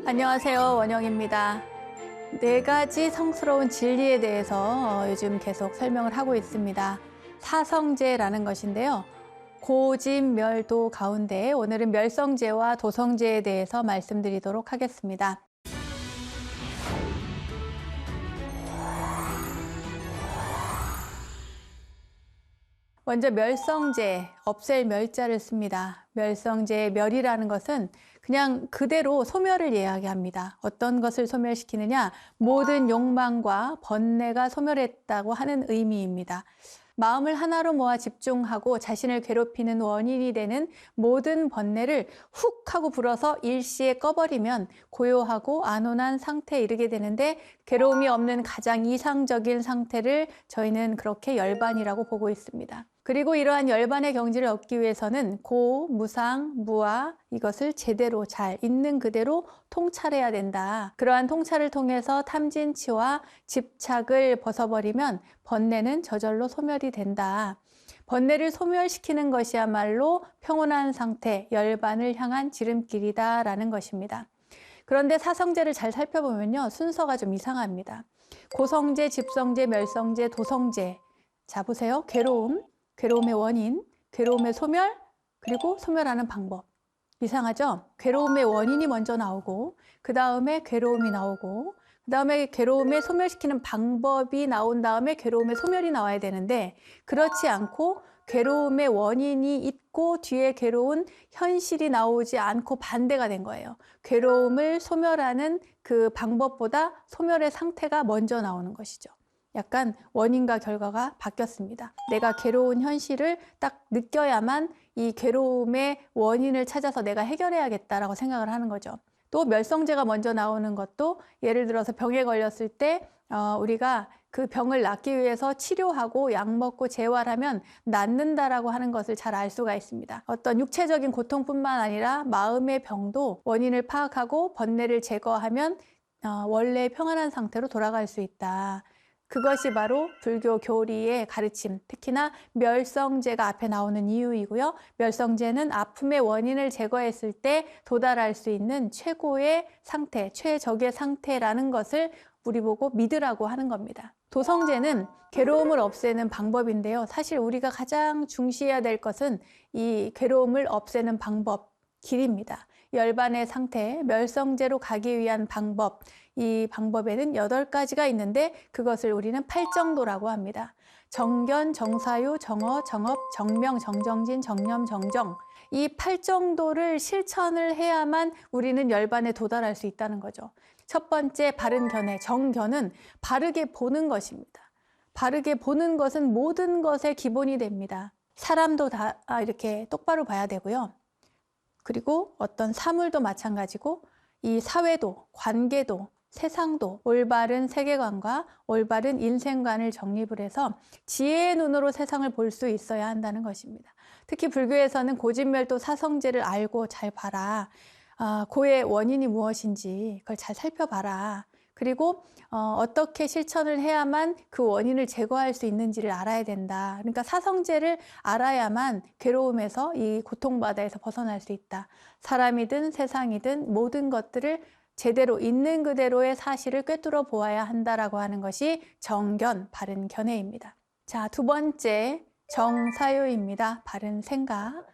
안녕하세요. 원영입니다. 네 가지 성스러운 진리에 대해서 요즘 계속 설명을 하고 있습니다. 사성제라는 것인데요. 고진멸도 가운데 오늘은 멸성제와 도성제에 대해서 말씀드리도록 하겠습니다. 먼저 멸성제, 없앨 멸자를 씁니다. 멸성제의 멸이라는 것은 그냥 그대로 소멸을 이야기합니다. 어떤 것을 소멸시키느냐? 모든 욕망과 번뇌가 소멸했다고 하는 의미입니다. 마음을 하나로 모아 집중하고 자신을 괴롭히는 원인이 되는 모든 번뇌를 훅 하고 불어서 일시에 꺼버리면 고요하고 안온한 상태에 이르게 되는데, 괴로움이 없는 가장 이상적인 상태를 저희는 그렇게 열반이라고 보고 있습니다. 그리고 이러한 열반의 경지를 얻기 위해서는 고, 무상, 무아, 이것을 제대로 잘 있는 그대로 통찰해야 된다. 그러한 통찰을 통해서 탐진치와 집착을 벗어버리면 번뇌는 저절로 소멸이 된다. 번뇌를 소멸시키는 것이야말로 평온한 상태, 열반을 향한 지름길이다라는 것입니다. 그런데 사성제를 잘 살펴보면요, 순서가 좀 이상합니다. 고성제, 집성제, 멸성제, 도성제. 자, 보세요. 괴로움, 괴로움의 원인, 괴로움의 소멸, 그리고 소멸하는 방법. 이상하죠? 괴로움의 원인이 먼저 나오고, 그 다음에 괴로움이 나오고, 그 다음에 괴로움을 소멸시키는 방법이 나온 다음에 괴로움의 소멸이 나와야 되는데, 그렇지 않고 괴로움의 원인이 있고 뒤에 괴로운 현실이 나오지 않고 반대가 된 거예요. 괴로움을 소멸하는 그 방법보다 소멸의 상태가 먼저 나오는 것이죠. 약간 원인과 결과가 바뀌었습니다. 내가 괴로운 현실을 딱 느껴야만 이 괴로움의 원인을 찾아서 내가 해결해야겠다라고 생각을 하는 거죠. 또 멸성제가 먼저 나오는 것도, 예를 들어서 병에 걸렸을 때 우리가 그 병을 낫기 위해서 치료하고 약 먹고 재활하면 낫는다라고 하는 것을 잘 알 수가 있습니다. 어떤 육체적인 고통뿐만 아니라 마음의 병도 원인을 파악하고 번뇌를 제거하면 원래 평안한 상태로 돌아갈 수 있다. 그것이 바로 불교 교리의 가르침, 특히나 멸성제가 앞에 나오는 이유이고요. 멸성제는 아픔의 원인을 제거했을 때 도달할 수 있는 최고의 상태, 최적의 상태라는 것을 우리 보고 믿으라고 하는 겁니다. 도성제는 괴로움을 없애는 방법인데요. 사실 우리가 가장 중시해야 될 것은 이 괴로움을 없애는 방법, 길입니다. 열반의 상태, 멸성제로 가기 위한 방법, 이 방법에는 8가지가 있는데 그것을 우리는 팔정도라고 합니다. 정견, 정사유, 정어, 정업, 정명, 정정진, 정념, 정정. 이 팔정도를 실천을 해야만 우리는 열반에 도달할 수 있다는 거죠. 첫 번째, 바른 견해. 정견은 바르게 보는 것입니다. 바르게 보는 것은 모든 것의 기본이 됩니다. 사람도 다 이렇게 똑바로 봐야 되고요. 그리고 어떤 사물도 마찬가지고, 이 사회도, 관계도, 세상도 올바른 세계관과 올바른 인생관을 정립을 해서 지혜의 눈으로 세상을 볼 수 있어야 한다는 것입니다. 특히 불교에서는 고진멸도 사성제를 알고 잘 봐라. 고의 원인이 무엇인지 그걸 잘 살펴봐라. 그리고 어떻게 실천을 해야만 그 원인을 제거할 수 있는지를 알아야 된다. 그러니까 사성제를 알아야만 괴로움에서, 이 고통바다에서 벗어날 수 있다. 사람이든 세상이든 모든 것들을 제대로 있는 그대로의 사실을 꿰뚫어 보아야 한다라고 하는 것이 정견, 바른 견해입니다. 자, 두 번째, 정사유입니다. 바른 생각.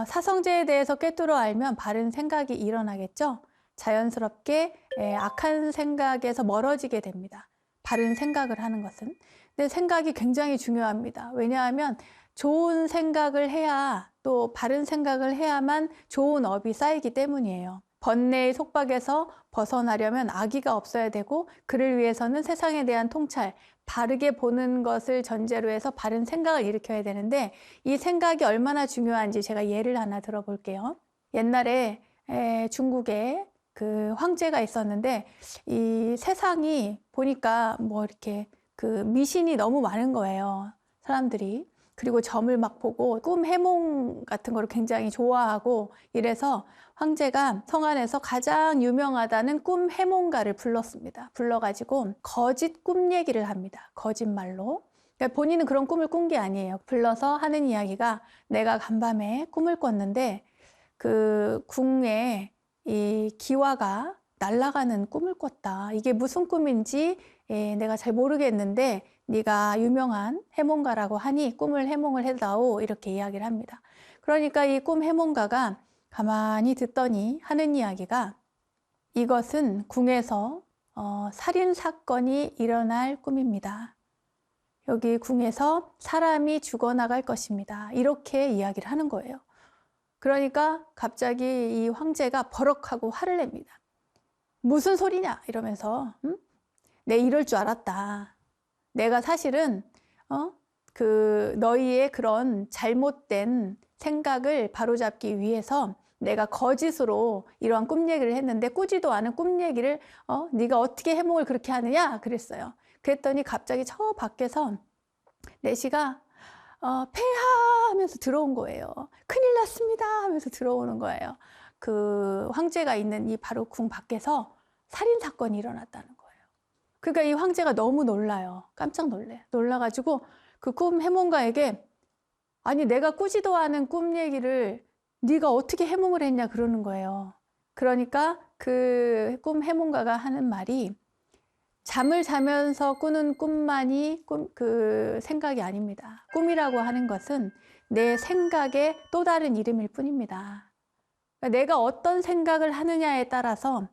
사성제에 대해서 꿰뚫어 알면 바른 생각이 일어나겠죠? 자연스럽게 악한 생각에서 멀어지게 됩니다. 바른 생각을 하는 것은. 근데 생각이 굉장히 중요합니다. 왜냐하면 좋은 생각을 해야, 또 바른 생각을 해야만 좋은 업이 쌓이기 때문이에요. 번뇌의 속박에서 벗어나려면 악의가 없어야 되고, 그를 위해서는 세상에 대한 통찰, 바르게 보는 것을 전제로 해서 바른 생각을 일으켜야 되는데, 이 생각이 얼마나 중요한지 제가 예를 하나 들어볼게요. 옛날에 중국에 그 황제가 있었는데, 이 세상이 보니까 뭐 이렇게 그 미신이 너무 많은 거예요, 사람들이. 그리고 점을 막 보고 꿈 해몽 같은 거를 굉장히 좋아하고, 이래서 황제가 성 안에서 가장 유명하다는 꿈 해몽가를 불렀습니다. 불러가지고 거짓 꿈 얘기를 합니다. 거짓말로. 그러니까 본인은 그런 꿈을 꾼 게 아니에요. 불러서 하는 이야기가 내가 간밤에 꿈을 꿨는데 그 궁에 이 기와가 날아가는 꿈을 꿨다. 이게 무슨 꿈인지 내가 잘 모르겠는데 네가 유명한 해몽가라고 하니 꿈을 해몽을 해다오 이렇게 이야기를 합니다. 그러니까 이 꿈 해몽가가 가만히 듣더니 하는 이야기가 이것은 궁에서 살인 사건이 일어날 꿈입니다. 여기 궁에서 사람이 죽어나갈 것입니다. 이렇게 이야기를 하는 거예요. 그러니까 갑자기 이 황제가 버럭하고 화를 냅니다. 무슨 소리냐 이러면서 응? 내 이럴 줄 알았다. 내가 사실은 너희의 그런 잘못된 생각을 바로잡기 위해서 내가 거짓으로 이러한 꿈 얘기를 했는데 꾸지도 않은 꿈 얘기를 네가 어떻게 해몽을 그렇게 하느냐 그랬어요. 그랬더니 갑자기 저 밖에서 내시가 폐하 하면서 들어온 거예요. 큰일 났습니다 하면서 들어오는 거예요. 그 황제가 있는 이 바로 궁 밖에서 살인 사건이 일어났다는 거예요. 그러니까 이 황제가 너무 놀라요. 깜짝 놀래요. 놀라가지고 그 꿈 해몽가에게 아니 내가 꾸지도 않은 꿈 얘기를 네가 어떻게 해몽을 했냐 그러는 거예요. 그러니까 그 꿈 해몽가가 하는 말이 잠을 자면서 꾸는 꿈만이 그 생각이 아닙니다. 꿈이라고 하는 것은 내 생각의 또 다른 이름일 뿐입니다. 그러니까 내가 어떤 생각을 하느냐에 따라서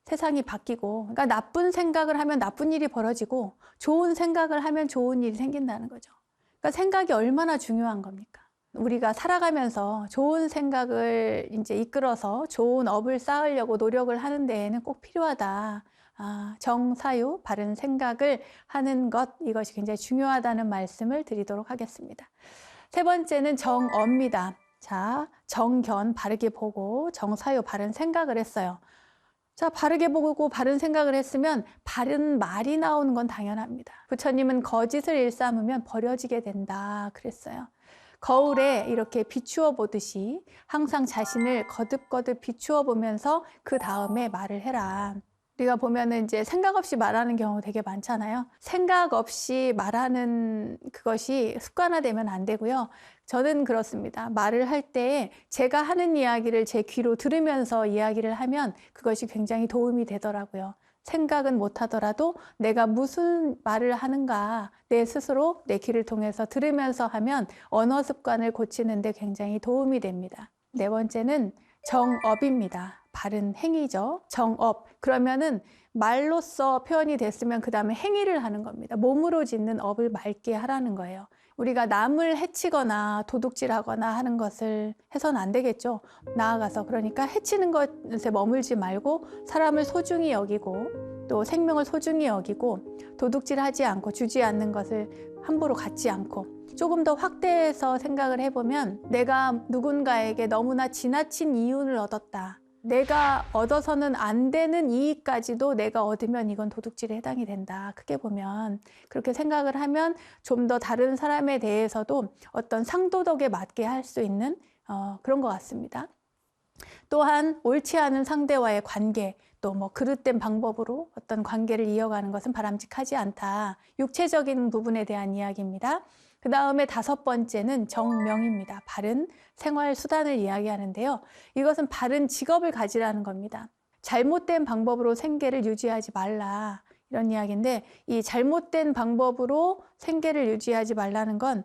세상이 바뀌고, 그러니까 나쁜 생각을 하면 나쁜 일이 벌어지고 좋은 생각을 하면 좋은 일이 생긴다는 거죠. 그러니까 생각이 얼마나 중요한 겁니까? 우리가 살아가면서 좋은 생각을 이제 이끌어서 좋은 업을 쌓으려고 노력을 하는 데에는 꼭 필요하다. 정사유, 바른 생각을 하는 것, 이것이 굉장히 중요하다는 말씀을 드리도록 하겠습니다. 세 번째는 정어입니다. 자, 정견, 바르게 보고 정사유, 바른 생각을 했어요. 자, 바르게 보고 바른 생각을 했으면 바른 말이 나오는 건 당연합니다. 부처님은 거짓을 일삼으면 버려지게 된다 그랬어요. 거울에 이렇게 비추어 보듯이 항상 자신을 거듭거듭 비추어 보면서 그 다음에 말을 해라. 우리가 보면은 이제 생각 없이 말하는 경우 되게 많잖아요. 생각 없이 말하는 그것이 습관화되면 안 되고요. 저는 그렇습니다. 말을 할 때 제가 하는 이야기를 제 귀로 들으면서 이야기를 하면 그것이 굉장히 도움이 되더라고요. 생각은 못하더라도 내가 무슨 말을 하는가 내 스스로 내 귀를 통해서 들으면서 하면 언어 습관을 고치는 데 굉장히 도움이 됩니다. 네 번째는 정업입니다. 바른 행위죠. 정업. 그러면은 말로써 표현이 됐으면 그 다음에 행위를 하는 겁니다. 몸으로 짓는 업을 맑게 하라는 거예요. 우리가 남을 해치거나 도둑질하거나 하는 것을 해서는 안 되겠죠. 나아가서 그러니까 해치는 것에 머물지 말고 사람을 소중히 여기고 또 생명을 소중히 여기고 도둑질하지 않고 주지 않는 것을 함부로 갖지 않고 조금 더 확대해서 생각을 해보면 내가 누군가에게 너무나 지나친 이윤을 얻었다. 내가 얻어서는 안 되는 이익까지도 내가 얻으면 이건 도둑질에 해당이 된다. 크게 보면 그렇게 생각을 하면 좀 더 다른 사람에 대해서도 어떤 상도덕에 맞게 할 수 있는 그런 것 같습니다. 또한 옳지 않은 상대와의 관계, 또 뭐 그릇된 방법으로 어떤 관계를 이어가는 것은 바람직하지 않다. 육체적인 부분에 대한 이야기입니다. 그 다음에 다섯 번째는 정명입니다. 바른 생활 수단을 이야기하는데요. 이것은 바른 직업을 가지라는 겁니다. 잘못된 방법으로 생계를 유지하지 말라. 이런 이야기인데 이 잘못된 방법으로 생계를 유지하지 말라는 건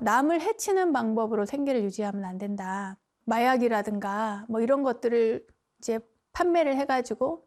남을 해치는 방법으로 생계를 유지하면 안 된다. 마약이라든가 뭐 이런 것들을 이제 판매를 해가지고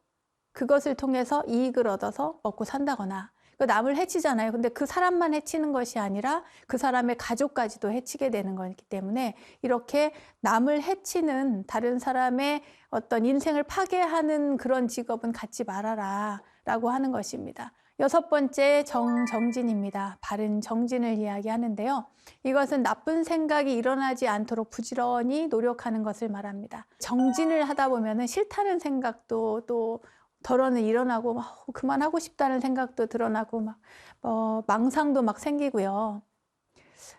그것을 통해서 이익을 얻어서 먹고 산다거나 남을 해치잖아요. 근데 그 사람만 해치는 것이 아니라 그 사람의 가족까지도 해치게 되는 거기 때문에 이렇게 남을 해치는 다른 사람의 어떤 인생을 파괴하는 그런 직업은 갖지 말아라 라고 하는 것입니다. 여섯 번째 정진입니다. 바른 정진을 이야기하는데요. 이것은 나쁜 생각이 일어나지 않도록 부지런히 노력하는 것을 말합니다. 정진을 하다 보면 싫다는 생각도 또 덜어는 일어나고 그만하고 싶다는 생각도 드러나고 망상도 막 생기고요.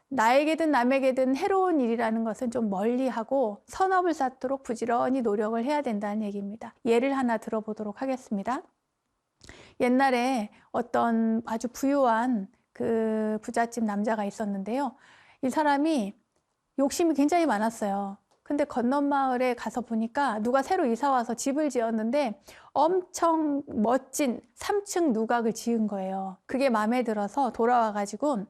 나에게든 남에게든 해로운 일이라는 것은 좀 멀리하고 선업을 쌓도록 부지런히 노력을 해야 된다는 얘기입니다. 예를 하나 들어보도록 하겠습니다. 옛날에 어떤 아주 부유한 그 부잣집 남자가 있었는데요. 이 사람이 욕심이 굉장히 많았어요. 근데 건넌 마을에 가서 보니까 누가 새로 이사 와서 집을 지었는데 엄청 멋진 3층 누각을 지은 거예요. 그게 마음에 들어서 돌아와가지고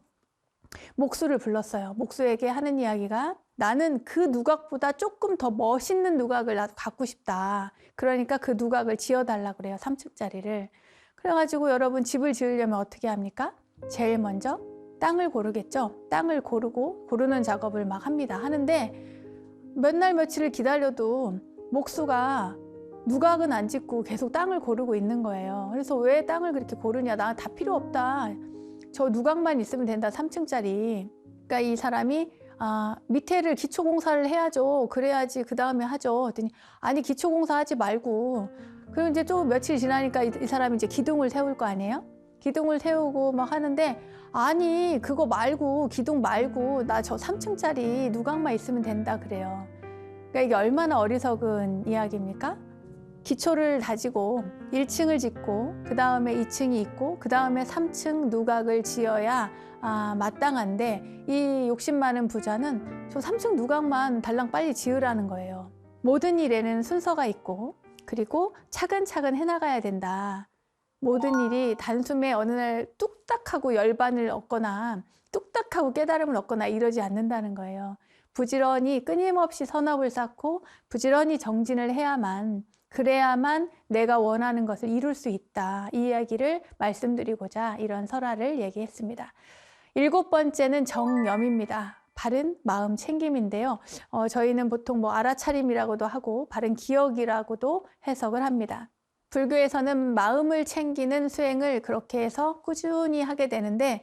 목수를 불렀어요. 목수에게 하는 이야기가 나는 그 누각보다 조금 더 멋있는 누각을 나도 갖고 싶다. 그러니까 그 누각을 지어달라고 그래요. 3층짜리를. 그래가지고 여러분 집을 지으려면 어떻게 합니까? 제일 먼저 땅을 고르겠죠. 땅을 고르는 작업을 막 합니다. 하는데 몇 날 며칠을 기다려도 목수가 누각은 안 짓고 계속 땅을 고르고 있는 거예요. 그래서 왜 땅을 그렇게 고르냐? 나 다 필요 없다. 저 누각만 있으면 된다. 3층짜리. 그러니까 이 사람이 밑에를 기초공사를 해야죠. 그래야지 그 다음에 하죠. 그랬더니 아니 기초공사 하지 말고 그럼 이제 또 며칠 지나니까 이 사람이 이제 기둥을 세울 거 아니에요? 기둥을 세우고 막 하는데 아니 그거 말고 기둥 말고 나 저 3층짜리 누각만 있으면 된다 그래요. 그러니까 이게 얼마나 어리석은 이야기입니까? 기초를 다지고 1층을 짓고 그 다음에 2층이 있고 그 다음에 3층 누각을 지어야 마땅한데 이 욕심 많은 부자는 저 3층 누각만 달랑 빨리 지으라는 거예요. 모든 일에는 순서가 있고 그리고 차근차근 해나가야 된다. 모든 일이 단숨에 어느 날 뚝딱하고 열반을 얻거나 뚝딱하고 깨달음을 얻거나 이러지 않는다는 거예요. 부지런히 끊임없이 선업을 쌓고 부지런히 정진을 해야만 그래야만 내가 원하는 것을 이룰 수 있다. 이 이야기를 말씀드리고자 이런 설화를 얘기했습니다. 7번째는 정념입니다. 바른 마음 챙김인데요. 저희는 보통 뭐 알아차림이라고도 하고 바른 기억이라고도 해석을 합니다. 불교에서는 마음을 챙기는 수행을 그렇게 해서 꾸준히 하게 되는데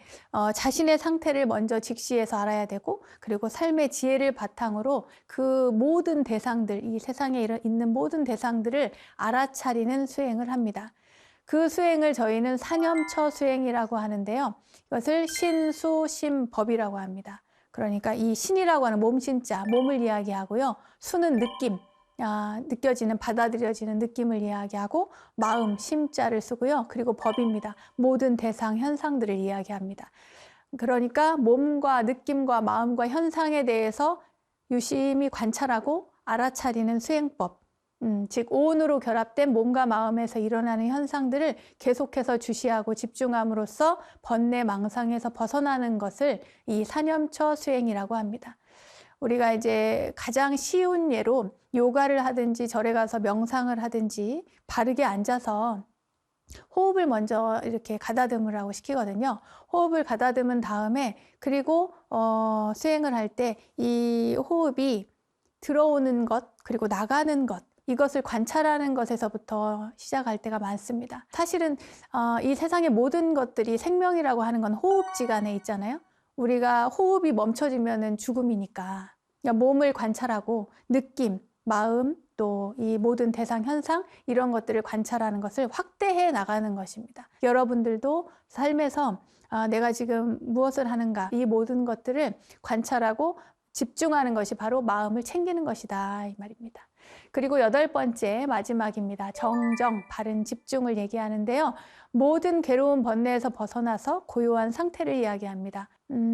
자신의 상태를 먼저 직시해서 알아야 되고 그리고 삶의 지혜를 바탕으로 그 모든 대상들, 이 세상에 있는 모든 대상들을 알아차리는 수행을 합니다. 그 수행을 저희는 사념처 수행이라고 하는데요. 이것을 신수심법이라고 합니다. 그러니까 이 신이라고 하는 몸신자, 몸을 이야기하고요. 수는 느낌, 느껴지는 받아들여지는 느낌을 이야기하고 마음 심자를 쓰고요. 그리고 법입니다. 모든 대상 현상들을 이야기합니다. 그러니까 몸과 느낌과 마음과 현상에 대해서 유심히 관찰하고 알아차리는 수행법. 즉 오온으로 결합된 몸과 마음에서 일어나는 현상들을 계속해서 주시하고 집중함으로써 번뇌 망상에서 벗어나는 것을 이 사념처 수행이라고 합니다. 우리가 이제 가장 쉬운 예로 요가를 하든지 절에 가서 명상을 하든지 바르게 앉아서 호흡을 먼저 이렇게 가다듬으라고 시키거든요. 호흡을 가다듬은 다음에 그리고 수행을 할 때 이 호흡이 들어오는 것 그리고 나가는 것 이것을 관찰하는 것에서부터 시작할 때가 많습니다. 사실은 이 세상의 모든 것들이 생명이라고 하는 건 호흡지간에 있잖아요. 우리가 호흡이 멈춰지면은 죽음이니까 몸을 관찰하고 느낌, 마음, 또 이 모든 대상 현상 이런 것들을 관찰하는 것을 확대해 나가는 것입니다. 여러분들도 삶에서 내가 지금 무엇을 하는가 이 모든 것들을 관찰하고 집중하는 것이 바로 마음을 챙기는 것이다 이 말입니다. 그리고 8번째 마지막입니다. 정정, 바른 집중을 얘기하는데요. 모든 괴로운 번뇌에서 벗어나서 고요한 상태를 이야기합니다.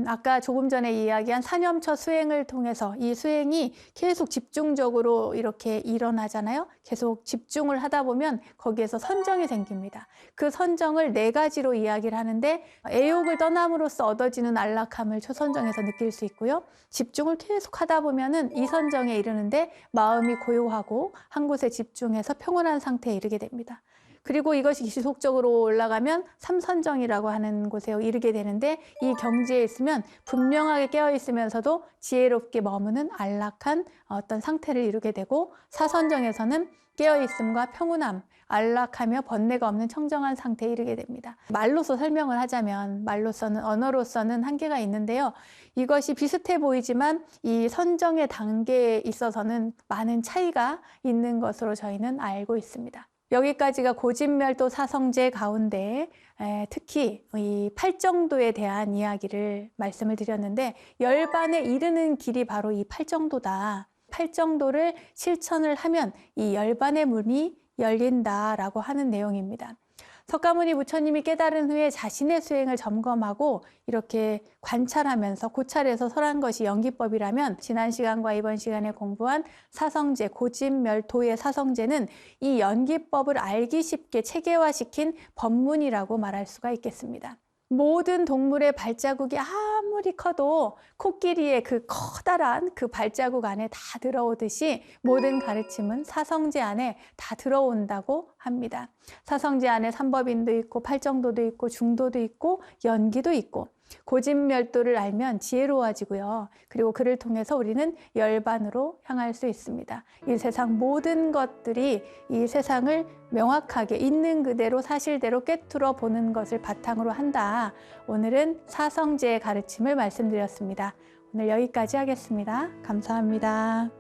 아까 조금 전에 이야기한 사념처 수행을 통해서 이 수행이 계속 집중적으로 이렇게 일어나잖아요. 계속 집중을 하다 보면 거기에서 선정이 생깁니다. 그 선정을 4가지로 이야기를 하는데 애욕을 떠남으로써 얻어지는 안락함을 초선정에서 느낄 수 있고요. 집중을 계속 하다 보면은 이선정에 이르는데 마음이 고요하고 한 곳에 집중해서 평온한 상태에 이르게 됩니다. 그리고 이것이 지속적으로 올라가면 삼선정이라고 하는 곳에 이르게 되는데 이 경지에 있으면 분명하게 깨어 있으면서도 지혜롭게 머무는 안락한 어떤 상태를 이루게 되고 사선정에서는 깨어 있음과 평온함, 안락하며 번뇌가 없는 청정한 상태에 이르게 됩니다. 말로서 설명을 하자면 말로서는 언어로서는 한계가 있는데요. 이것이 비슷해 보이지만 이 선정의 단계에 있어서는 많은 차이가 있는 것으로 저희는 알고 있습니다. 여기까지가 고진멸도 사성제 가운데 특히 이 팔정도에 대한 이야기를 말씀을 드렸는데 열반에 이르는 길이 바로 이 팔정도다. 팔정도를 실천을 하면 이 열반의 문이 열린다라고 하는 내용입니다. 석가모니 부처님이 깨달은 후에 자신의 수행을 점검하고 이렇게 관찰하면서 고찰해서 설한 것이 연기법이라면, 지난 시간과 이번 시간에 공부한 사성제, 고집멸도의 사성제는 이 연기법을 알기 쉽게 체계화시킨 법문이라고 말할 수가 있겠습니다. 모든 동물의 발자국이 아무리 커도 코끼리의 그 커다란 그 발자국 안에 다 들어오듯이 모든 가르침은 사성제 안에 다 들어온다고 합니다. 사성제 안에 삼법인도 있고 팔정도도 있고 중도도 있고 연기도 있고, 고집멸도를 알면 지혜로워지고요. 그리고 그를 통해서 우리는 열반으로 향할 수 있습니다. 이 세상 모든 것들이 이 세상을 명확하게 있는 그대로 사실대로 꿰뚫어 보는 것을 바탕으로 한다. 오늘은 사성제의 가르침을 말씀드렸습니다. 오늘 여기까지 하겠습니다. 감사합니다.